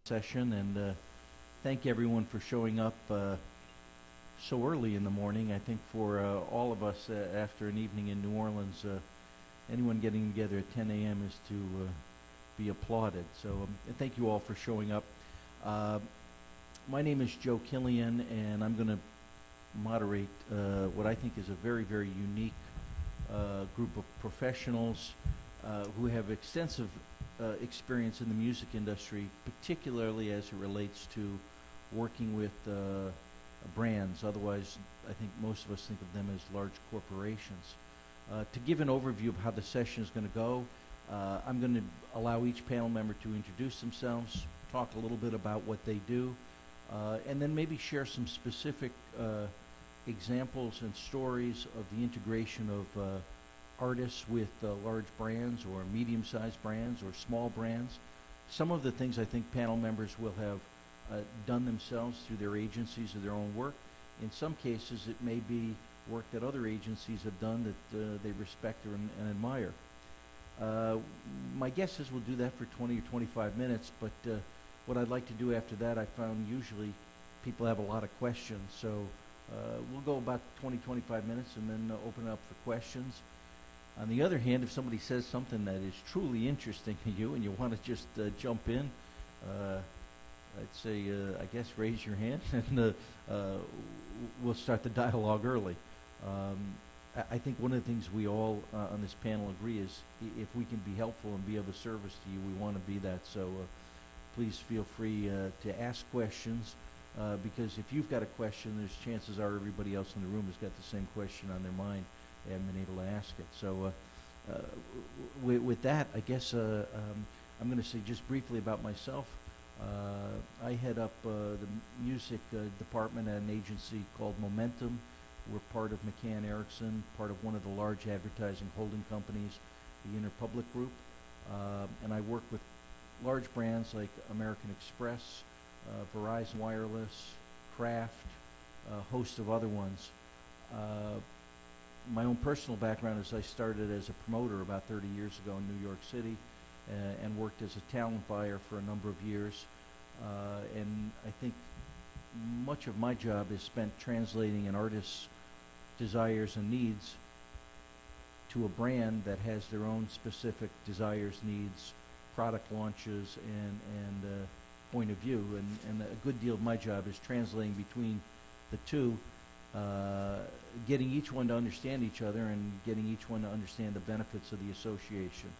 session, and thank everyone for showing up so early in the morning. I think for all of us after an evening in New Orleans, anyone getting together at 10 a.m. is to be applauded. So thank you all for showing up. My name is Joe Killian, and I'm going to moderate what I think is a very, very unique group of professionals who have extensive experience in the music industry, particularly as it relates to working with brands. Otherwise, I think most of us think of them as large corporations. To give an overview of how the session is going to go, I'm going to allow each panel member to introduce themselves, talk a little bit about what they do, and then maybe share some specific examples and stories of the integration of artists with large brands or medium-sized brands or small brands. Some of the things I think panel members will have done themselves through their agencies or their own work. In some cases, it may be work that other agencies have done that they respect and admire. My guess is we'll do that for 20 or 25 minutes, but what I'd like to do after that, I found usually people have a lot of questions. So we'll go about 20, 25 minutes and then open it up for questions. On the other hand, if somebody says something that is truly interesting to you and you want to just jump in, I'd say, I guess, raise your hand and we'll start the dialogue early. I think one of the things we all on this panel agree is if we can be helpful and be of a service to you, we want to be that. So please feel free to ask questions because if you've got a question, there's chances are everybody else in the room has got the same question on their mind. They haven't been able to ask it. So with that, I guess I'm going to say just briefly about myself. I head up the music department at an agency called Momentum. We're part of McCann Erickson, part of one of the large advertising holding companies, the Interpublic Group. And I work with large brands like American Express, Verizon Wireless, Kraft, a host of other ones. My own personal background is I started as a promoter about 30 years ago in New York City and worked as a talent buyer for a number of years. And I think much of my job is spent translating an artist's desires and needs to a brand that has their own specific desires, needs, product launches, and point of view. And a good deal of my job is translating between the two, getting each one to understand each other and getting each one to understand the benefits of the association.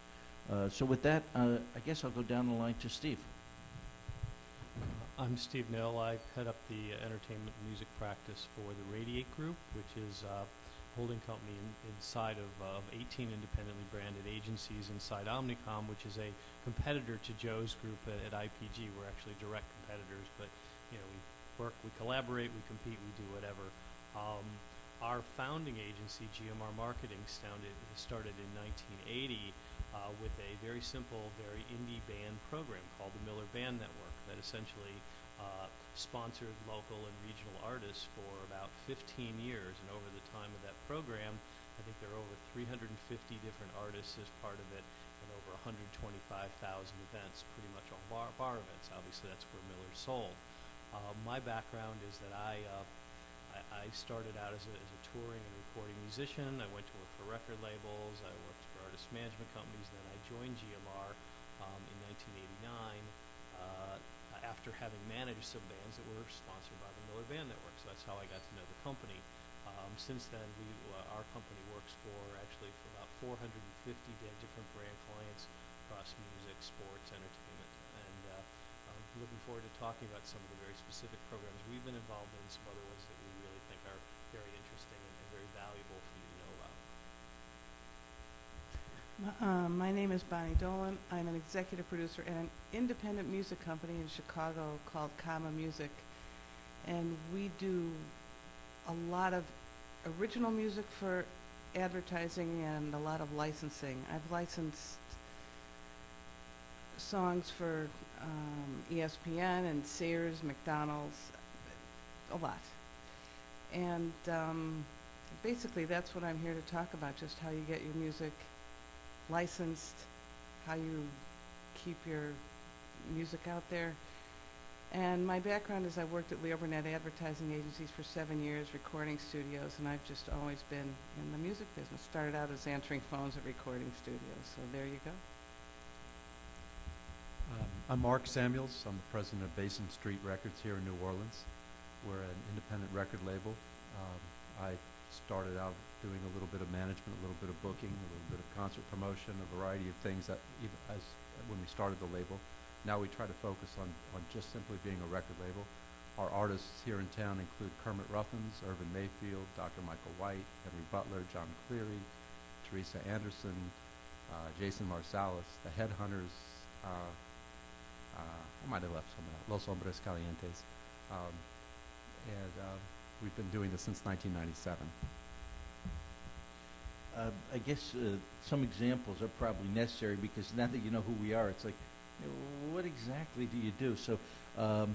So with that, I guess I'll go down the line to Steve. I'm Steve Nill. I head up the entertainment and music practice for the Radiate Group, which is a holding company inside of 18 independently branded agencies inside Omnicom, which is a competitor to Joe's group at IPG. We're actually direct competitors, but we work, we collaborate, we compete, we do whatever. Our founding agency, GMR Marketing, started in 1980 with a very simple, very indie band program called the Miller Band Network that essentially sponsored local and regional artists for about 15 years. And over the time of that program, I think there are over 350 different artists as part of it and over 125,000 events, pretty much all bar events. Obviously, that's where Miller's sold. My background is that I started out as a touring and recording musician. I went to work for record labels. I worked for artist management companies. Then I joined GMR in 1989 after having managed some bands that were sponsored by the Miller Band Network. So that's how I got to know the company. Since then, our company works for about 450 different brand clients across music, sports, entertainment, and I'm looking forward to talking about some of the very specific programs we've been involved in, some other ones that we really think are very interesting and very valuable for you to know about. My name is Bonnie Dolan. I'm an executive producer at an independent music company in Chicago called Comma Music. And we do a lot of original music for advertising and a lot of licensing. I've licensed songs for ESPN and Sears, McDonald's, a lot. And basically that's what I'm here to talk about, just how you get your music licensed, how you keep your music out there. And my background is I worked at Leo Burnett advertising agencies for 7 years, recording studios, and I've just always been in the music business. Started out as answering phones at recording studios, so there you go. I'm Mark Samuels. I'm the president of Basin Street Records here in New Orleans. We're an independent record label. I started out doing a little bit of management, a little bit of booking, a little bit of concert promotion, a variety of things that even as when we started the label. Now we try to focus on just simply being a record label. Our artists here in town include Kermit Ruffins, Irvin Mayfield, Dr. Michael White, Henry Butler, John Cleary, Teresa Anderson, Jason Marsalis, the Headhunters, I might have left someone out, Los Hombres Calientes. We've been doing this since 1997. I guess some examples are probably necessary because now that you know who we are, it's like, what exactly do you do? So I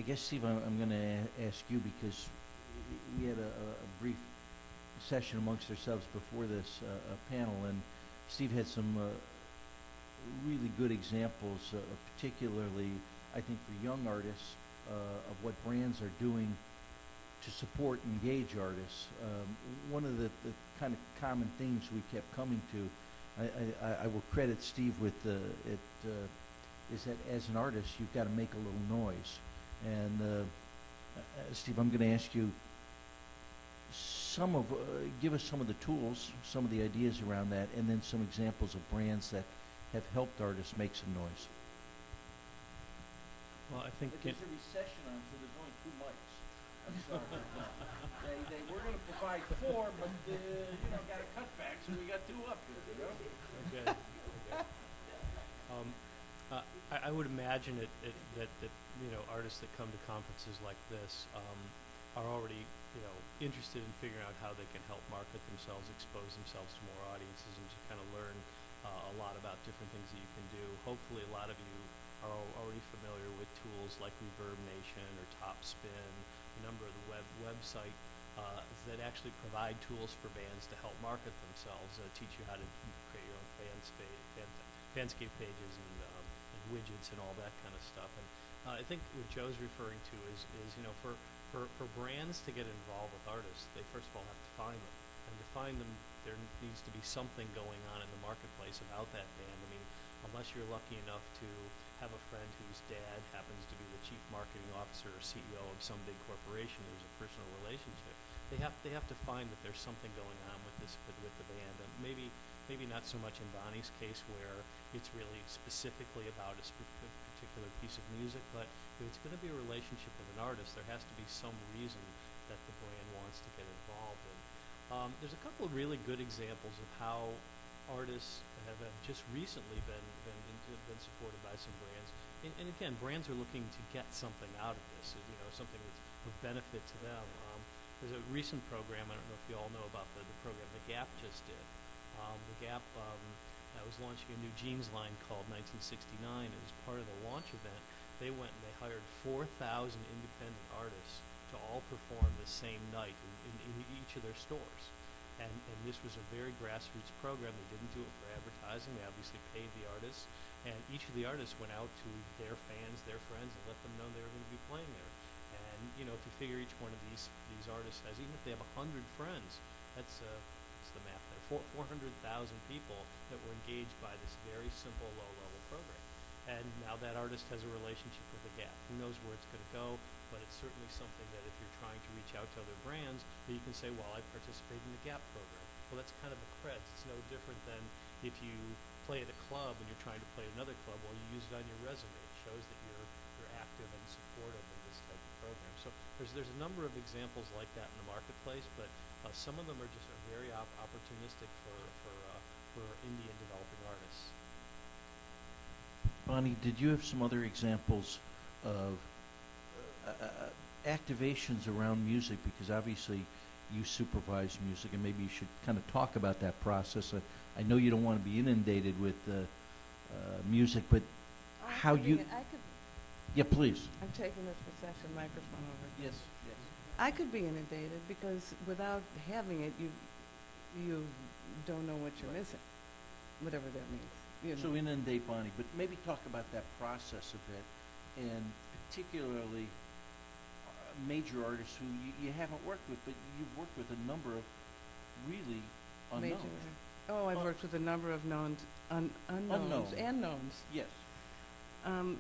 guess, Steve, I'm going to ask you because we had a brief session amongst ourselves before this panel, and Steve had some really good examples, particularly, I think, for young artists of what brands are doing to support and engage artists. One of the kind of common themes we kept coming to, I will credit Steve with is that as an artist, you've got to make a little noise. And Steve, I'm going to ask you give us some of the tools, some of the ideas around that, and then some examples of brands that have helped artists make some noise. Well, I think There's a recession on, so there's only 2 mics. I'm sorry. We're going to provide 4, but got a cutback, so we got 2 up here. You know? Okay. I would imagine that artists that come to conferences like this are already interested in figuring out how they can help market themselves, expose themselves to more audiences, and just kind of learn a lot about different things that you can do. Hopefully, a lot of you are already familiar with tools like Reverb Nation or Topspin, a number of the website that actually provide tools for bands to help market themselves, teach you how to create your own fanscape pages and widgets and all that kind of stuff. And I think what Joe's referring to is for brands to get involved with artists, they first of all have to find them. And to find them, there needs to be something going on in the marketplace about that band. I mean, unless you're lucky enough to have a friend whose dad happens to be the chief marketing officer or CEO of some big corporation, there's a personal relationship. They have to find that there's something going on with the band, and maybe not so much in Bonnie's case where it's really specifically about a particular piece of music, but if it's going to be a relationship with an artist, there has to be some reason that the brand wants to get involved in. There's a couple of really good examples of how artists have just recently been supported by some brands, and again, brands are looking to get something out of this, something that's of benefit to them. There's a recent program, I don't know if you all know about the program The Gap just did. The Gap was launching a new jeans line called 1969, and as part of the launch event, they went and they hired 4,000 independent artists to all perform the same night in each of their stores. And this was a very grassroots program. They didn't do it for advertising. They obviously paid the artists. And each of the artists went out to their fans, their friends, and let them know they were going to be playing there. And, if you figure each one of these artists has, even if they have 100 friends, that's the math there, 400,000 people that were engaged by this very simple, low-level program. And now that artist has a relationship with the Gap. Who knows where it's going to go, but it's certainly something that if you're trying to reach out to other brands, that you can say, well, I participated in the Gap program. Well, that's kind of the creds. It's no different than if you play at a club and you're trying to play at another club, well, you use it on your resume. It shows that you're active and supportive of this type of program. So there's a number of examples like that in the marketplace, but some of them are just very opportunistic for indie and developing artists. Bonnie, did you have some other examples of activations around music? Because obviously you supervise music, and maybe you should kind of talk about that process. I know you don't want to be inundated with music, but how you... Yeah, please. I'm taking this procession microphone over. Yes. I could be inundated because without having it, you don't know what you're missing, whatever that means. So inundate Bonnie, but maybe talk about that process a bit, and particularly major artists who you haven't worked with, but you've worked with a number of really Major. unknowns. Oh, I've Uh, worked with a number of unknowns Unknown. and knowns. Yes. Um,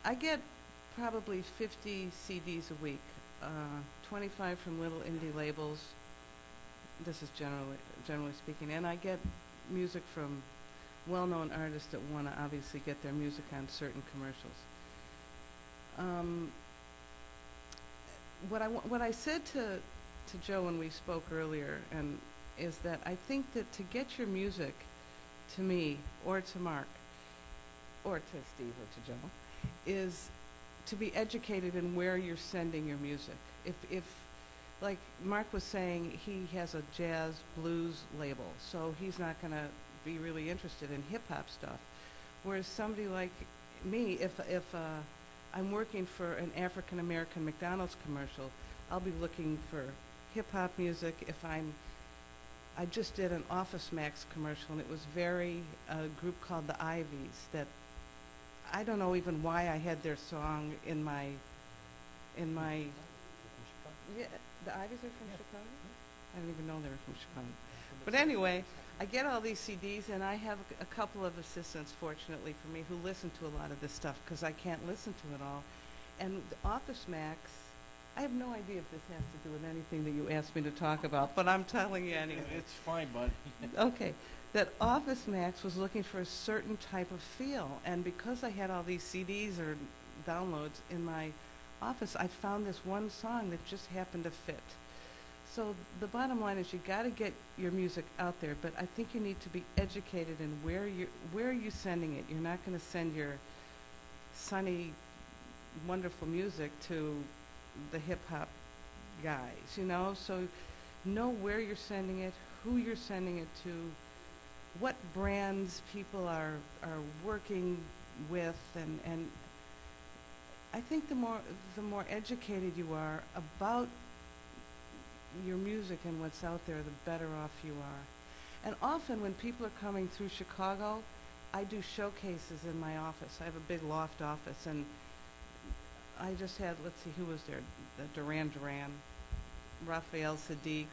I get probably 50 CDs a week, 25 from little indie labels. This is generally speaking, and I get music from well-known artists that want to obviously get their music on certain commercials. What I said to Joe when we spoke earlier, and is that I think that to get your music to me or to Mark or to Steve or to Joe is to be educated in where you're sending your music. If like Mark was saying, he has a jazz blues label, so he's not going to be really interested in hip hop stuff. Whereas somebody like me, if I'm working for an African American McDonald's commercial, I'll be looking for hip hop music. I just did an Office Max commercial, and it was a group called the Ivies that I don't know even why I had their song in my, yeah, the Ivies are from Chicago? I didn't even know they were from Chicago. But anyway, I get all these CDs, and I have a couple of assistants, fortunately for me, who listen to a lot of this stuff because I can't listen to it all. And the Office Max, I have no idea if this has to do with anything that you asked me to talk about, but I'm telling you anyway. It's fine, bud. Okay, that Office Max was looking for a certain type of feel, and because I had all these CDs or downloads in my office, I found this one song that just happened to fit. So the bottom line is you got to get your music out there, but I think you need to be educated in where are you sending it. You're not going to send your sunny, wonderful music to the hip hop guys, you know. So know where you're sending it, who you're sending it to, what brands people are working with, and I think the more educated you are about your music and what's out there, the better off you are. And often when people are coming through Chicago, I do showcases in my office. I have a big loft office, and I just had, let's see, who was there? Duran Duran, Raphael Sadiq,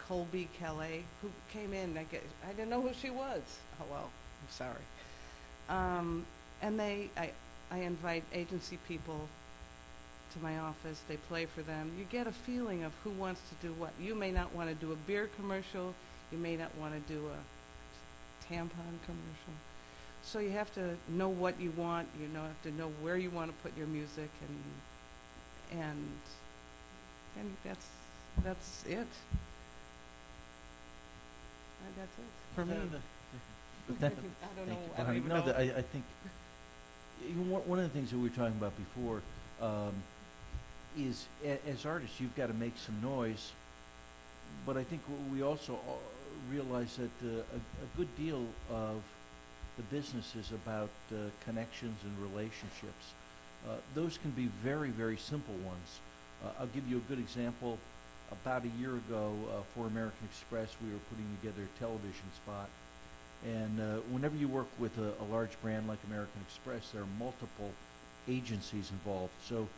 Colby Calais, who came in. I didn't know who she was. Oh, well, I'm sorry. And I invite agency people to my office. They play for them. You get a feeling of who wants to do what. You may not want to do a beer commercial. You may not want to do a tampon commercial. So you have to know what you want. You have to know where you want to put your music, and that's it. That's it for me. I don't know. I don't even know. I think one of the things that we were talking about before is as artists, you've got to make some noise, but I think we also realize that a good deal of the business is about connections and relationships. Those can be very, very simple ones. I'll give you a good example. About a year ago, for American Express, we were putting together a television spot. And whenever you work with a large brand like American Express, there are multiple agencies involved. So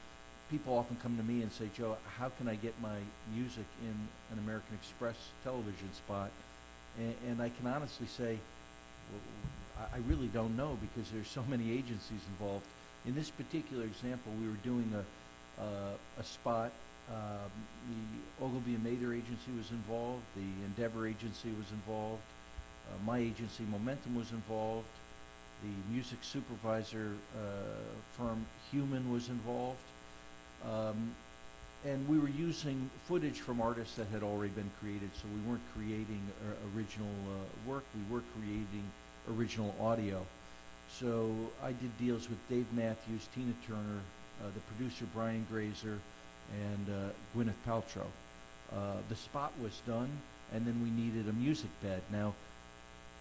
people often come to me and say, Joe, how can I get my music in an American Express television spot? And I can honestly say, well, I really don't know, because there's so many agencies involved. In this particular example, we were doing a spot. The Ogilvy and Mather agency was involved. The Endeavor agency was involved. My agency, Momentum, was involved. The music supervisor firm, Human, was involved. And we were using footage from artists that had already been created, so we weren't creating original work. We were creating original audio. So I did deals with Dave Matthews, Tina Turner, the producer Brian Grazer, and Gwyneth Paltrow. The spot was done, and then we needed a music bed. Now,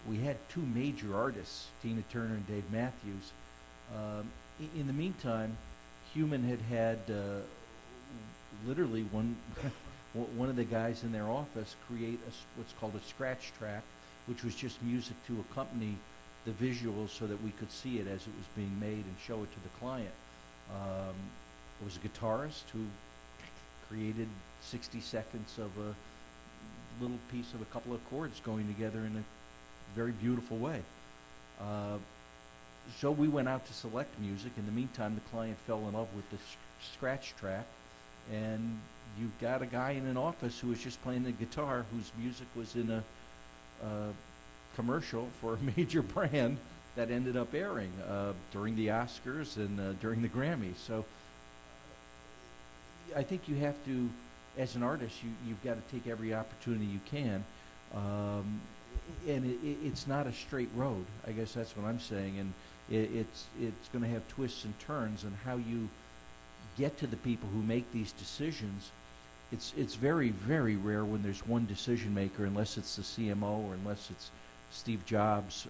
we had two major artists, Tina Turner and Dave Matthews. In the meantime, Human had literally one of the guys in their office create what's called a scratch track, which was just music to accompany the visuals so that we could see it as it was being made and show it to the client. Was a guitarist who created 60 seconds of a little piece of a couple of chords going together in a very beautiful way. So we went out to select music. In the meantime, the client fell in love with the scratch track, and you've got a guy in an office who was just playing the guitar, whose music was in a commercial for a major brand that ended up airing during the Oscars and during the Grammys. So I think you have to, as an artist, you've got to take every opportunity you can. And it's not a straight road. I guess that's what I'm saying. And it's going to have twists and turns, and how you get to the people who make these decisions. It's very, very rare when there's one decision maker, unless it's the CMO or unless it's Steve Jobs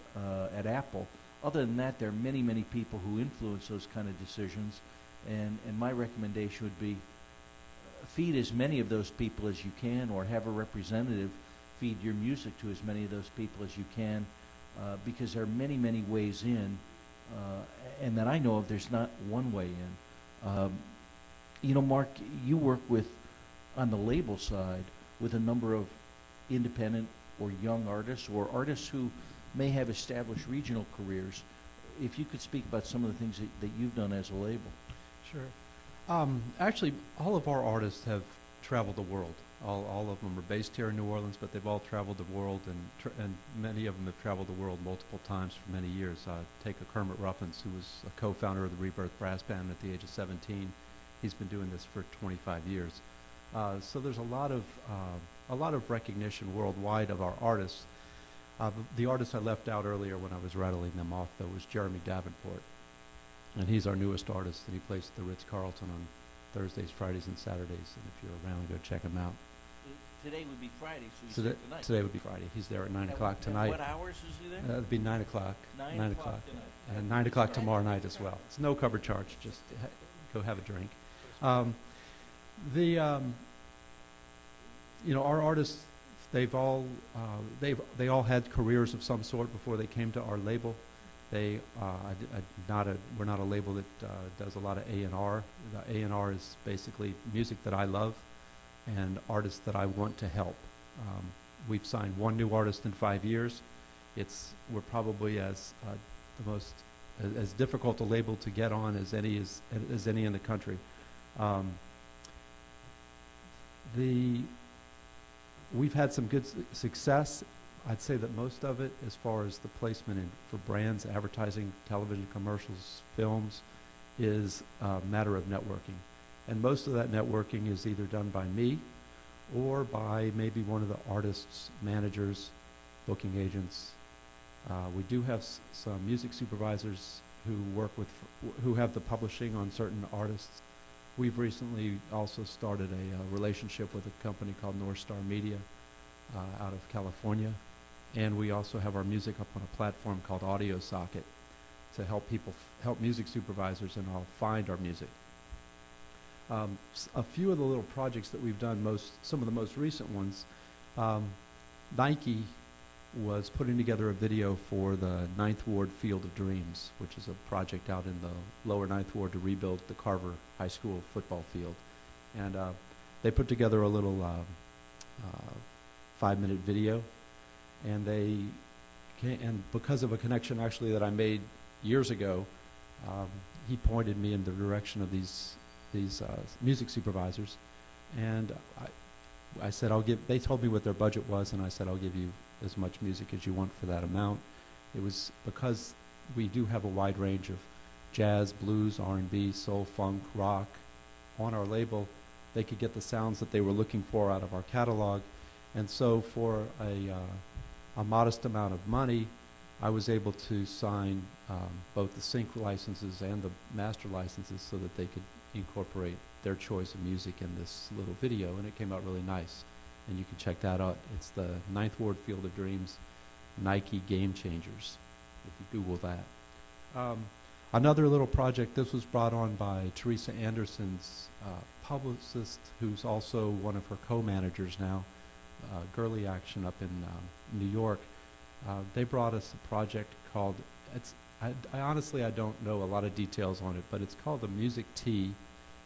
at Apple. Other than that, there are many, many people who influence those kind of decisions. And my recommendation would be feed as many of those people as you can, or have a representative feed your music to as many of those people as you can, because there are many, many ways in, and that I know of, there's not one way in. You know, Mark, you work with, on the label side, with a number of independent or young artists, or artists who may have established regional careers. If you could speak about some of the things that you've done as a label. Sure. Actually, all of our artists have traveled the world. All of them are based here in New Orleans, but they've all traveled the world, and many of them have traveled the world multiple times for many years. Take a Kermit Ruffins, who was a co-founder of the Rebirth Brass Band at the age of 17. He's been doing this for 25 years. So there's a lot of recognition worldwide of our artists. The artist I left out earlier when I was rattling them off, though, was Jeremy Davenport, and he's our newest artist, and he plays at the Ritz-Carlton on Thursdays, Fridays, and Saturdays. And if you're around, go check him out. Today would be Friday, so you said tonight. Today would be Friday. He's there at 9 o'clock tonight. What hours is he there? It'd be 9 o'clock. 9 o'clock tonight. And 9 o'clock tomorrow night as well. It's no cover charge. Just go have a drink. You know, our artists, they all had careers of some sort before they came to our label. We're not a label that does a lot of A&R. The A&R is basically music that I love and artists that I want to help. We've signed one new artist in 5 years. We're probably as difficult a label to get on as any in the country. We've had some good success. I'd say that most of it, as far as the placement for brands, advertising, television commercials, films, is a matter of networking. And most of that networking is either done by me or by maybe one of the artists' managers, booking agents. We do have some music supervisors who have the publishing on certain artists. We've recently also started a relationship with a company called North Star Media out of California. And we also have our music up on a platform called Audio Socket to help music supervisors and all find our music. A few of the little projects that we've done, some of the most recent ones, Nike was putting together a video for the 9th Ward Field of Dreams, which is a project out in the lower 9th Ward to rebuild the Carver High School football field. And they put together a little 5-minute video, and because of a connection actually that I made years ago, he pointed me in the direction of these music supervisors, and I said, they told me what their budget was, and I said, I'll give you as much music as you want for that amount. It was because we do have a wide range of jazz, blues, R&B, soul, funk, rock on our label. They could get the sounds that they were looking for out of our catalog, and so for a modest amount of money, I was able to sign both the sync licenses and the master licenses so that they could incorporate their choice of music in this little video, and it came out really nice. And you can check that out. It's the 9th Ward Field of Dreams, Nike Game Changers, if you Google that. Another little project, this was brought on by Teresa Anderson's publicist, who's also one of her co-managers now, Girly Action up in New York. They brought us a project called, I honestly, I don't know a lot of details on it, but it's called a Music Tee,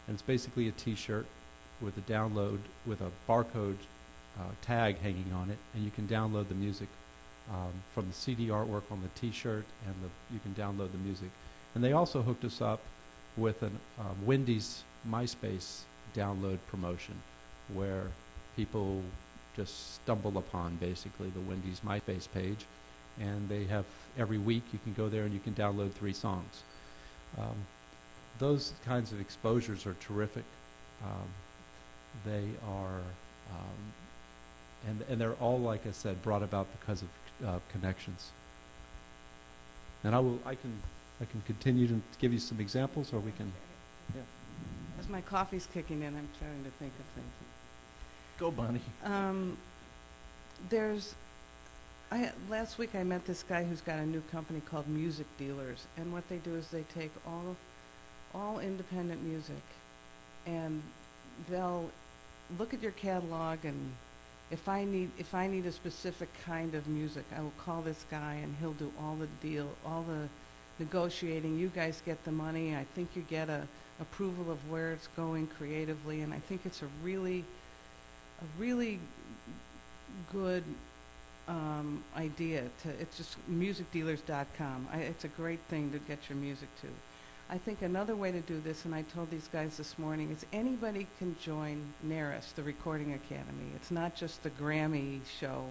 and it's basically a T-shirt with a download with a barcode tag hanging on it, and you can download the music from the CD artwork on the T-shirt, and you can download the music. And they also hooked us up with an Wendy's MySpace download promotion, where people just stumble upon basically the Wendy's MySpace page, and they have every week you can go there and you can download 3 songs. Those kinds of exposures are terrific. They are, and they're all, like I said, brought about because of connections. And I can continue to give you some examples, or we can. Yeah. As my coffee's kicking in, I'm trying to think of things. Go, Bonnie. Last week I met this guy who's got a new company called Music Dealers, and what they do is they take all independent music, and they'll look at your catalog, and if I need a specific kind of music, I will call this guy, and he'll do all the negotiating. You guys get the money. I think you get a approval of where it's going creatively, and I think it's a really good idea. It's just musicdealers.com. It's a great thing to get your music to. I think another way to do this, and I told these guys this morning, is anybody can join NARIS, the Recording Academy. It's not just the Grammy show,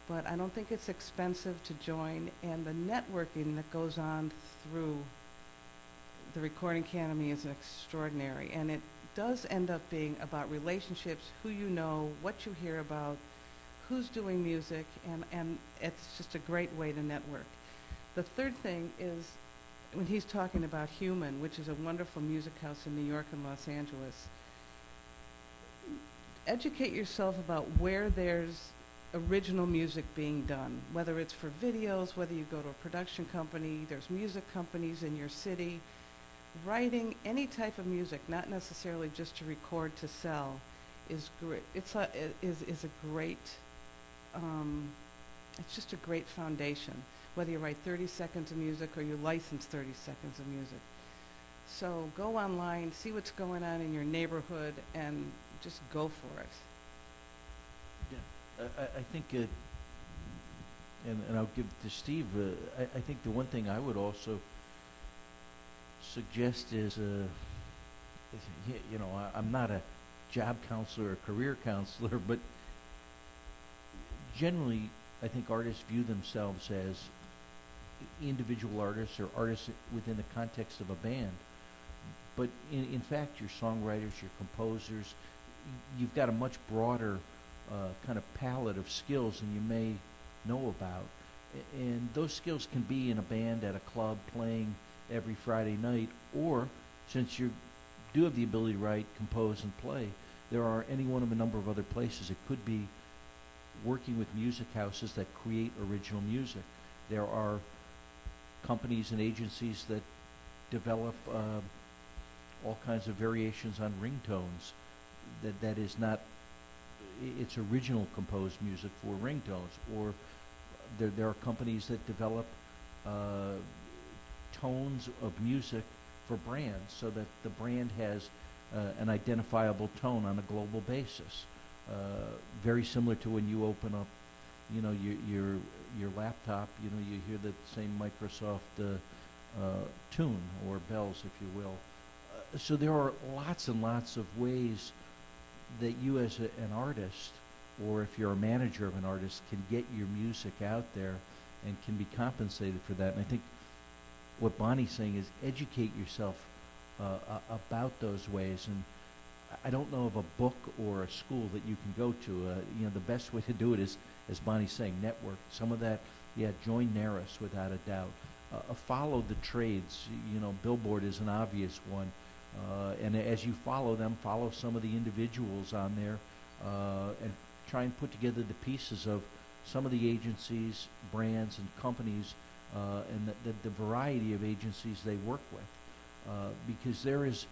but I don't think it's expensive to join, and the networking that goes on through the Recording Academy is extraordinary, and it does end up being about relationships, who you know, what you hear about, who's doing music, and it's just a great way to network. The third thing is, when he's talking about Human, which is a wonderful music house in New York and Los Angeles, educate yourself about where there's original music being done, whether it's for videos, whether you go to a production company, there's music companies in your city. Writing any type of music, not necessarily just to record to sell, is great. It's just a great foundation, whether you write 30 seconds of music or you license 30 seconds of music. So go online, see what's going on in your neighborhood, and just go for it. Yeah, I think, and I'll give it to Steve, I think the one thing I would also suggest is, I'm not a job counselor or career counselor, but generally I think artists view themselves as individual artists or artists within the context of a band. But in fact, you're songwriters, you're composers, you've got a much broader kind of palette of skills than you may know about. And those skills can be in a band at a club playing every Friday night, or since you do have the ability to write, compose, and play, there are any one of a number of other places. It could be working with music houses that create original music. There are companies and agencies that develop all kinds of variations on ringtones. That is not, it's original composed music for ringtones. Or there are companies that develop tones of music for brands, so that the brand has an identifiable tone on a global basis. Very similar to when you open up, your laptop, you hear the same Microsoft tune, or bells, if you will. So there are lots and lots of ways that you as an artist, or if you're a manager of an artist, can get your music out there and can be compensated for that. And I think what Bonnie's saying is educate yourself about those ways. And I don't know of a book or a school that you can go to. The best way to do it is, as Bonnie's saying, network. Some of that, join NARIS without a doubt. Follow the trades. Billboard is an obvious one. And as you follow them, follow some of the individuals on there, and try and put together the pieces of some of the agencies, brands, and companies, and the variety of agencies they work with. Because there is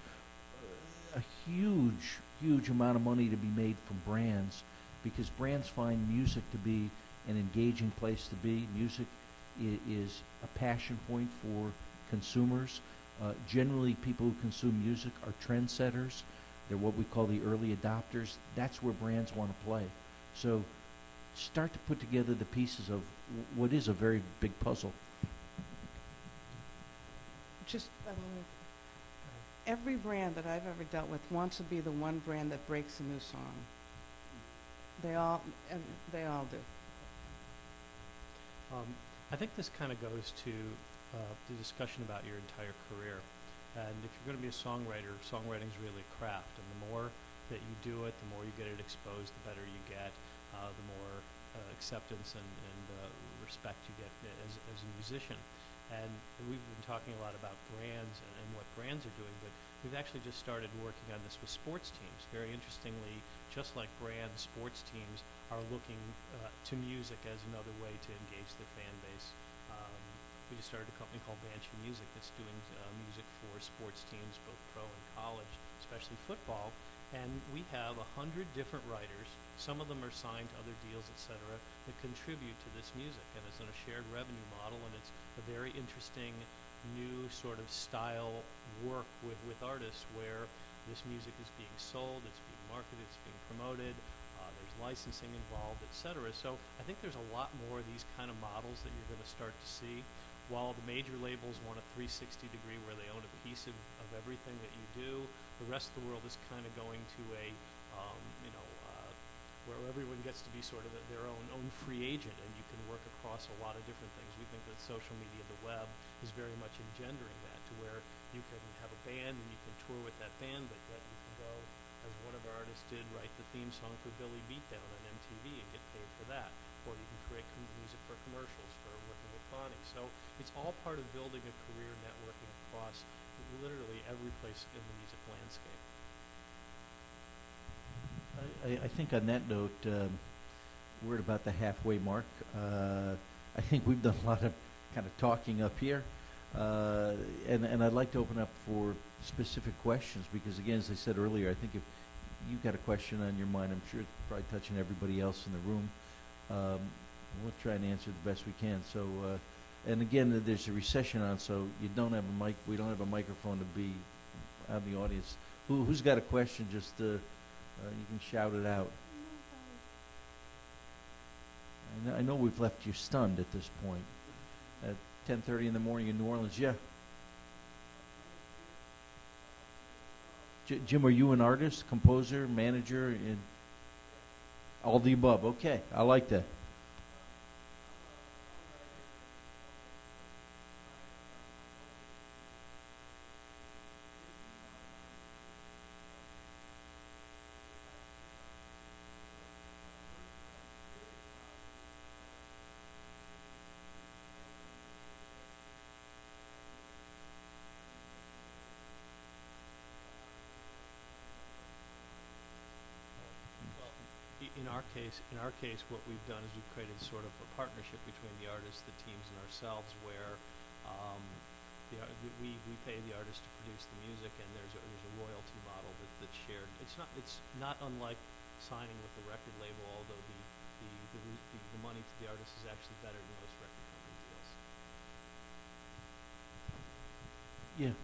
a huge amount of money to be made from brands, because brands find music to be an engaging place to be. Music is a passion point for consumers. Generally, people who consume music are trendsetters. They're what we call the early adopters. That's where brands want to play. So start to put together the pieces of what is a very big puzzle. Just, every brand that I've ever dealt with wants to be the one brand that breaks a new song. They all do. I think this kind of goes to the discussion about your entire career. And if you're going to be a songwriter, songwriting is really a craft. And the more that you do it, the more you get it exposed, the better you get, the more acceptance and respect you get as a musician. And we've been talking a lot about brands and what brands are doing, but we've actually just started working on this with sports teams. Very interestingly, just like brands, sports teams are looking to music as another way to engage their fan base. We just started a company called Banshee Music that's doing music for sports teams, both pro and college, especially football. And we have 100 different writers. Some of them are signed to other deals, etc., that contribute to this music. And it's on a shared revenue model, and it's a very interesting new sort of style work with artists where this music is being sold, it's being marketed, it's being promoted, there's licensing involved, etc. So I think there's a lot more of these kind of models that you're going to start to see. While the major labels want a 360 degree where they own a piece of everything that you do, the rest of the world is kind of going to a, where everyone gets to be sort of their own free agent, and you can work across a lot of different things. We think that social media, the web, is very much engendering that, to where you can have a band and you can tour with that band, but yet you can go, as one of our artists did, write the theme song for Billy Beatdown on MTV and get paid for that. Or you can create music for commercials, for working with Bonnie. So it's all part of building a career networking across literally every place in the music landscape. I think on that note, we're at about the halfway mark. I think we've done a lot of kind of talking up here. And I'd like to open up for specific questions because, again, as I said earlier, I think if you've got a question on your mind, I'm sure it's probably touching everybody else in the room. We'll try and answer the best we can. So, and again, there's a recession on, so you don't have a mic. We don't have a microphone to be out in the audience. Who's got a question? Just you can shout it out. I know we've left you stunned at this point. At 10:30 in the morning in New Orleans, yeah. Jim, are you an artist, composer, manager, in all the above? Okay, I like that. In our case, what we've done is we've created sort of a partnership between the artists, the teams, and ourselves, where we pay the artist to produce the music, and there's a royalty model that's shared. It's not unlike signing with the record label, although the money to the artist is actually better than most record company deals. Yeah.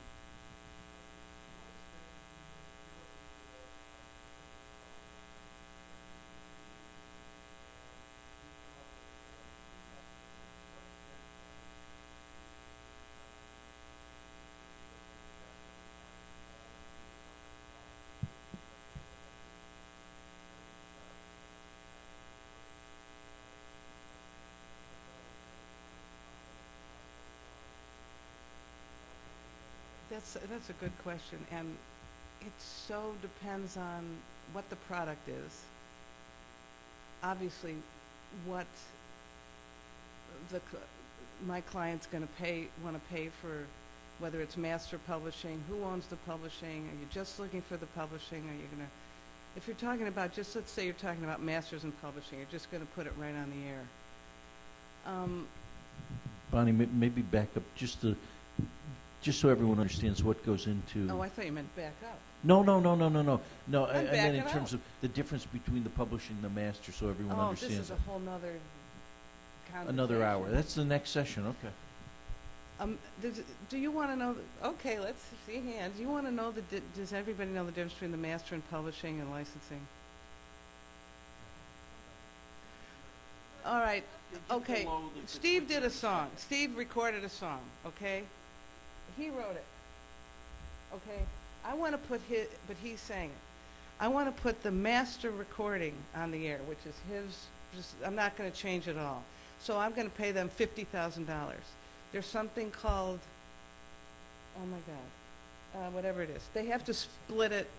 That's a good question, and it so depends on what the product is. Obviously, what my client's going to want to pay for, whether it's master publishing, who owns the publishing, are you just looking for the publishing, are you going to, if you're talking about, just let's say you're talking about masters and publishing, you're just going to put it right on the air. Bonnie, maybe back up just so everyone understands what goes into. Oh, I thought you meant back up. No. No, I meant in backing terms up. of the difference between the publishing and the master, so everyone Oh, understands. this is a whole nother Another hour. conversation. That's the next session, okay. Do you want to know, okay, let's see hands. Do you want to know does everybody know the difference between the master and publishing and licensing? All right, okay. Steve did a song. Steve recorded a song, okay? He wrote it, okay? I want to put but he sang it. I want to put the master recording on the air, which is I'm not going to change it all. So I'm going to pay them $50,000. There's something called, oh my God, whatever it is. They have to split it.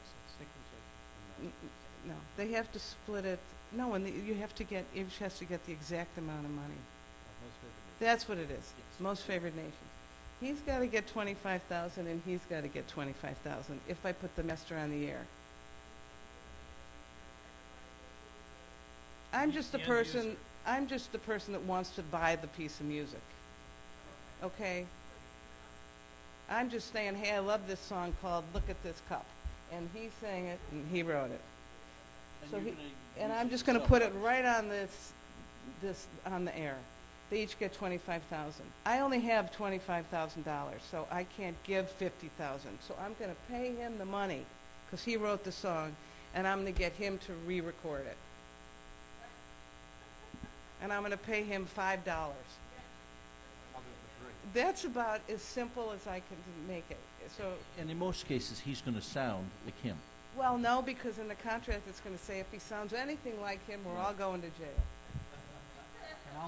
No, they have to split it. No, and you have to get, each has to get the exact amount of money. That's what it is. Most favored nation. He's got to get 25,000 and he's got to get 25,000 if I put the master on the air. I'm just the person that wants to buy the piece of music. Okay? I'm just saying, hey, I love this song called Look at This Cup. And he sang it and he wrote it. And I'm just going to put it right on this on the air. They each get 25,000. I only have $25,000, so I can't give 50,000. So I'm going to pay him the money because he wrote the song, and I'm going to get him to re-record it. And I'm going to pay him $5. That's about as simple as I can make it. So, And in most cases, he's going to sound like him. well, no, because in the contract it's going to say if he sounds anything like him, we're all going to jail.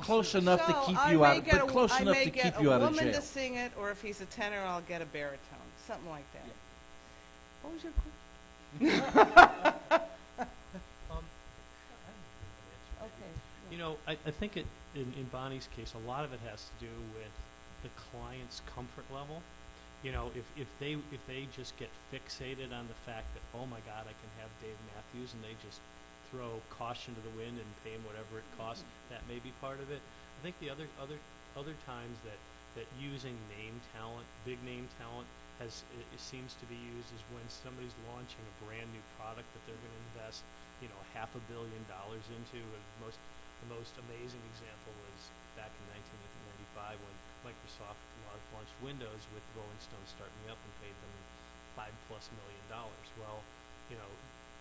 Close enough to So keep I you may out, get but close enough to keep you out of I may get a woman jail. to sing it, or if he's a tenor, I'll get a baritone, something like that. Yeah. What was your question? Okay. You know, I think in Bonnie's case, a lot of it has to do with the client's comfort level. You know, if they just get fixated on the fact that, oh my God, I can have Dave Matthews, and they just throw caution to the wind and pay him whatever it costs, that may be part of it. I think the other times that using name talent, big name talent, it seems to be used is when somebody's launching a brand new product that they're going to invest, you know, $500 million into. And the most amazing example was back in 1995 when Microsoft launched Windows with Rolling Stone Start Me Up and paid them $5+ million. Well, you know,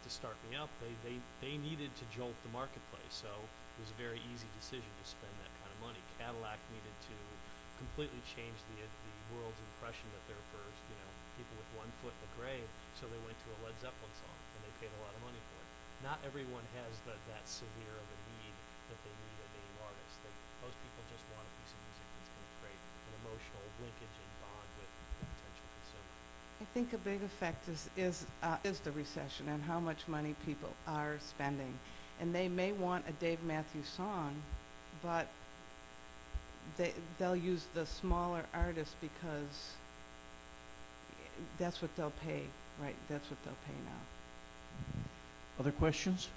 to start me up, they needed to jolt the marketplace, so it was a very easy decision to spend that kind of money. Cadillac needed to completely change the world's impression that they're for, you know, people with one foot in the grave, so they went to a Led Zeppelin song, and they paid a lot of money for it. Not everyone has that severe of a need that they need a name artist. Most people just want a piece of music that's going to create an emotional linkage and bond with the potential consumer. I think a big effect is the recession and how much money people are spending. And they may want a Dave Matthews song, but they'll use the smaller artist because that's what they'll pay, right? That's what they'll pay now. Other questions?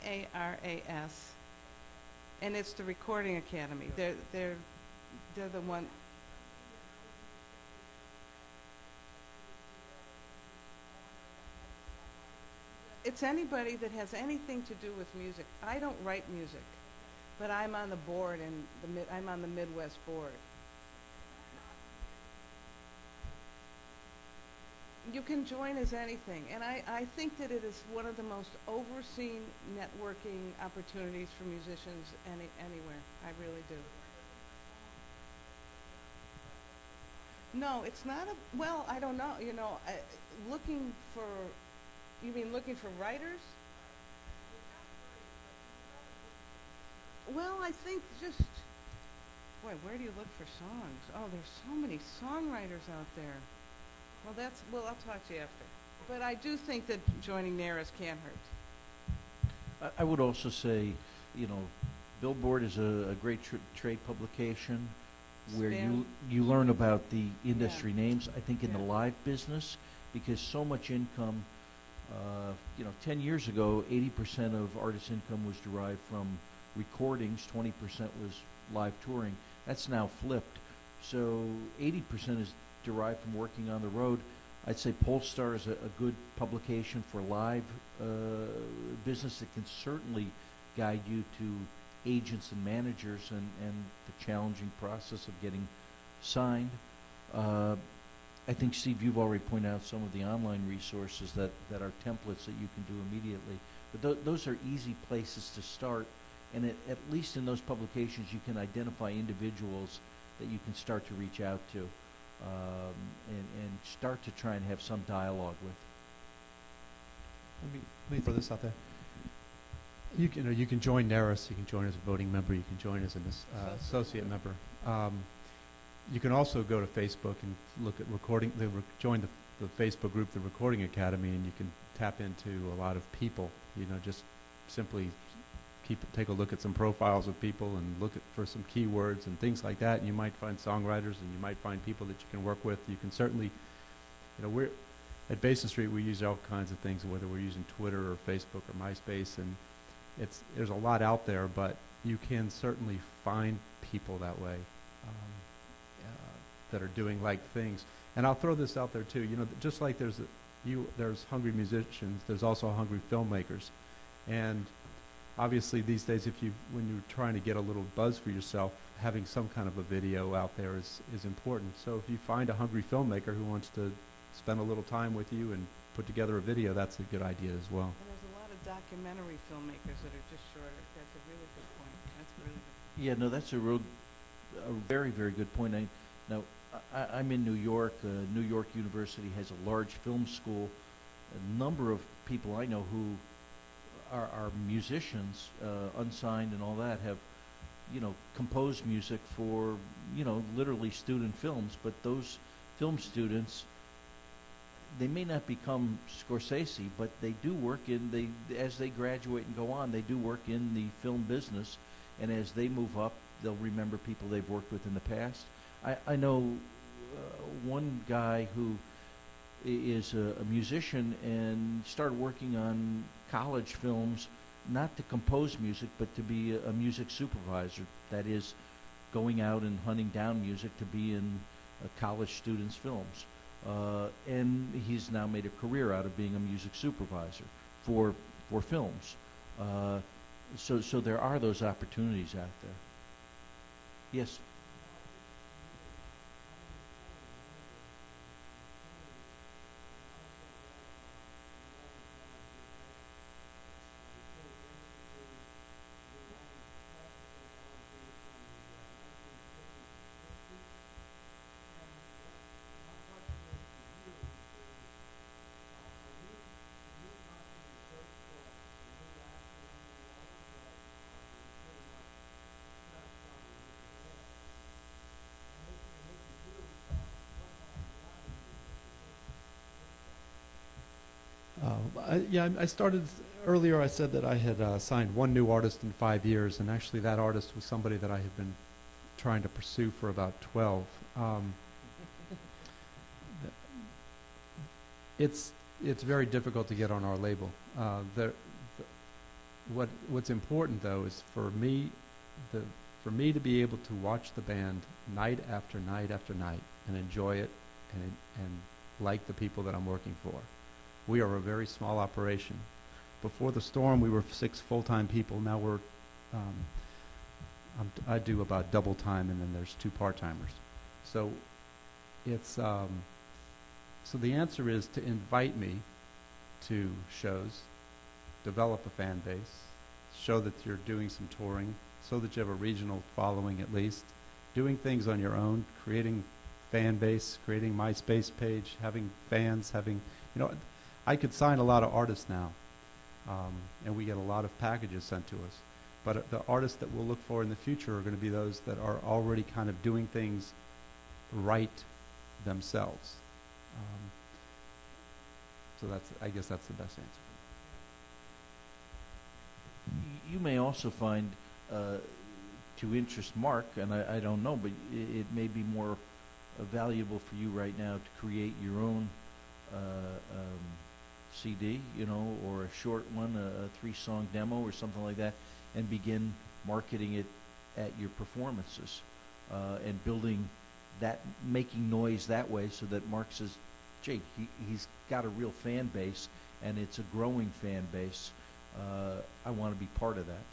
NARAS, and it's the Recording Academy. They're the one. It's anybody that has anything to do with music. I don't write music, but I'm on the board and I'm on the Midwest board. You can join as anything, and I think that it is one of the most overseen networking opportunities for musicians anywhere. I really do. No, it's not a, well, I don't know, you know, looking for, you mean looking for writers? Well, I think just, boy, where do you look for songs? Oh, there's so many songwriters out there. Well, I'll talk to you after. But I do think that joining NARAS can't hurt. I would also say, you know, Billboard is a great trade publication where you learn about the industry names. I think in the live business, because so much income, you know, 10 years ago, 80% of artists' income was derived from recordings, 20% was live touring. That's now flipped. So 80% is derived from working on the road. I'd say Polestar is a good publication for live business. It can certainly guide you to agents and managers and the challenging process of getting signed. I think, Steve, you've already pointed out some of the online resources that are templates that you can do immediately. But those are easy places to start. And at least in those publications, you can identify individuals that you can start to reach out to and start to try and have some dialogue with. Let me throw this out there. You can join NERIS. You can join as a voting member. You can join as an associate member. You can also go to Facebook and look at recording. Join the Facebook group, the Recording Academy, and you can tap into a lot of people. Just simply take a look at some profiles of people and look for some keywords and things like that. And you might find songwriters, and you might find people that you can work with. You can certainly, we're at Basin Street. We use all kinds of things, whether we're using Twitter or Facebook or MySpace, and there's a lot out there. But you can certainly find people that way that are doing like things. And I'll throw this out there too. Just like there's hungry musicians, there's also hungry filmmakers, and obviously these days, when you're trying to get a little buzz for yourself, having some kind of a video out there is important. So if you find a hungry filmmaker who wants to spend a little time with you and put together a video, that's a good idea as well. And there's a lot of documentary filmmakers that are just shorter. That's a really good point. That's really good. Yeah, no, that's a very, very good point. I'm in New York. New York University has a large film school. A number of people I know who are musicians, unsigned and all that, have, composed music for, literally student films. But those film students, they may not become Scorsese, but they do work as they graduate and go on, they do work in the film business. And as they move up, they'll remember people they've worked with in the past. I know one guy who is a musician and started working on college films, not to compose music, but to be a music supervisor. That is, going out and hunting down music to be in college students' films. And he's now made a career out of being a music supervisor for films. So there are those opportunities out there. Yes. I started earlier. I said that I had signed one new artist in 5 years, and actually that artist was somebody that I had been trying to pursue for about 12. It's very difficult to get on our label. What's important though is for me to be able to watch the band night after night after night and enjoy it and like the people that I'm working for. We are a very small operation. Before the storm, we were 6 full-time people. Now we're, I do about double time, and then there's 2 part-timers. So it's, so the answer is to invite me to shows, develop a fan base, show that you're doing some touring, so that you have a regional following at least, doing things on your own, creating fan base, creating MySpace page, having fans, I could sign a lot of artists now, and we get a lot of packages sent to us. But the artists that we'll look for in the future are going to be those that are already kind of doing things right themselves. So I guess that's the best answer. You may also find, to interest Mark, and I don't know, but it may be more valuable for you right now to create your own CD, or a short one, a 3-song demo or something like that, and begin marketing it at your performances, and building that, making noise that way, so that Mark says, Jake, he's got a real fan base, and it's a growing fan base. I want to be part of that.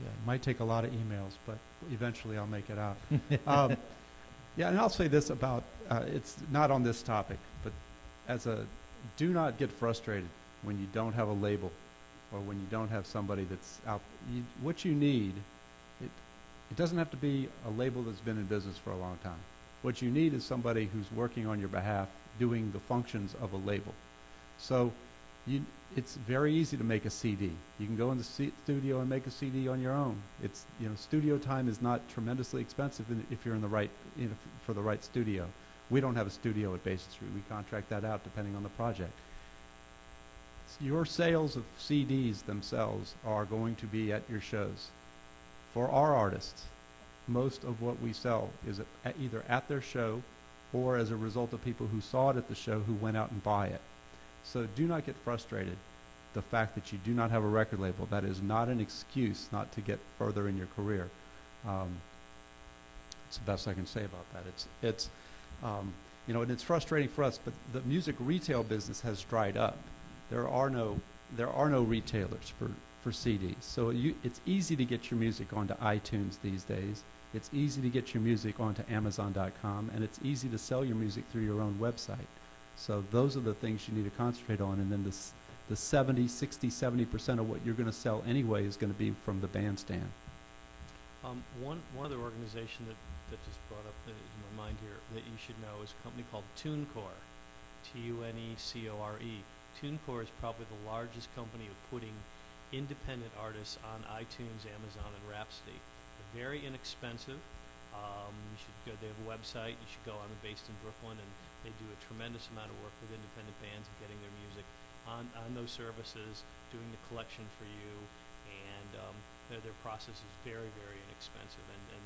Yeah, it might take a lot of emails, but eventually I'll make it out. Yeah, and I'll say this about, it's not on this topic, but do not get frustrated when you don't have a label or when you don't have somebody that's out. What you need, it doesn't have to be a label that's been in business for a long time. What you need is somebody who's working on your behalf, doing the functions of a label. So it's very easy to make a CD. You can go in the studio and make a CD on your own. It's, studio time is not tremendously expensive if you're in the right, for the right studio. We don't have a studio at Basin Street. We contract that out depending on the project. Your sales of CDs themselves are going to be at your shows. For our artists, most of what we sell is either at their show or as a result of people who saw it at the show who went out and buy it. So do not get frustrated. The fact that you do not have a record label, that is not an excuse not to get further in your career. It's the best I can say about that. And it's frustrating for us, but the music retail business has dried up. There are no retailers for CDs. So it's easy to get your music onto iTunes these days. It's easy to get your music onto Amazon.com, and it's easy to sell your music through your own website. So those are the things you need to concentrate on, and then the 70% of what you're going to sell anyway is going to be from the bandstand. One other organization that just brought up in my mind here that you should know is a company called TuneCore, TuneCore. TuneCore is probably the largest company of putting independent artists on iTunes, Amazon, and Rhapsody. They're very inexpensive. You should go. They have a website. You should go on. They're based in Brooklyn, and they do a tremendous amount of work with independent bands and getting their music on those services, doing the collection for you, and their process is very, very inexpensive. And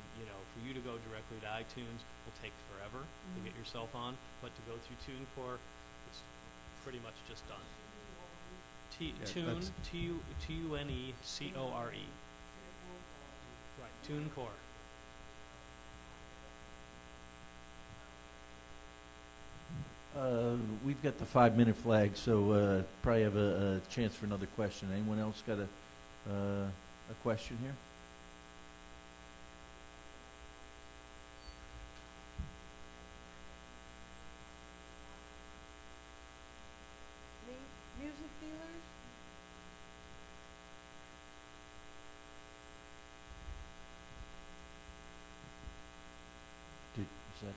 for you to go directly to iTunes will take forever to get yourself on, but to go through TuneCore, it's pretty much just done. TuneCore. Right, TuneCore. We've got the 5-minute flag, so probably have a chance for another question. Anyone else got a question here? Music dealers? Is that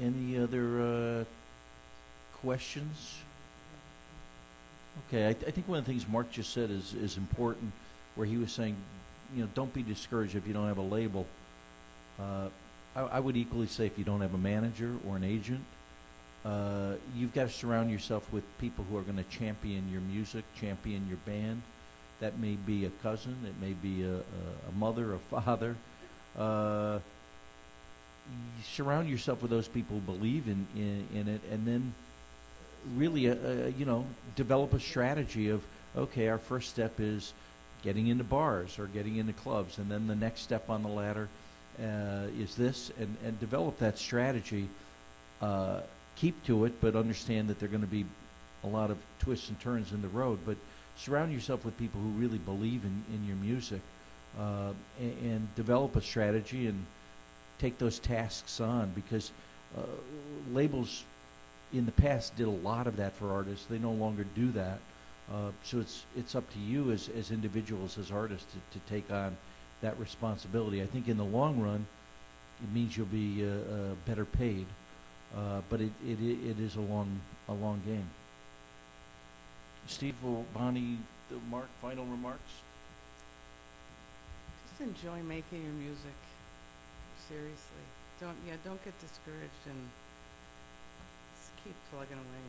any other questions? Okay, I think one of the things Mark just said is important, where he was saying, don't be discouraged if you don't have a label. Uh, I would equally say if you don't have a manager or an agent, you've got to surround yourself with people who are going to champion your music, champion your band. That may be a cousin, it may be a mother, a father. You surround yourself with those people who believe in it, and then really, develop a strategy of, okay, our first step is getting into bars or getting into clubs, and then the next step on the ladder is this, and develop that strategy. Keep to it, but understand that there are going to be a lot of twists and turns in the road. But surround yourself with people who really believe in your music, and develop a strategy and take those tasks on, because labels in the past did a lot of that for artists. They no longer do that. So it's up to you as individuals, as artists, to take on that responsibility. I think in the long run, it means you'll be better paid, but it is a long game. Steve, Bonnie, Mark, final remarks? Just enjoy making your music. Seriously. Don't get discouraged, and just keep plugging away.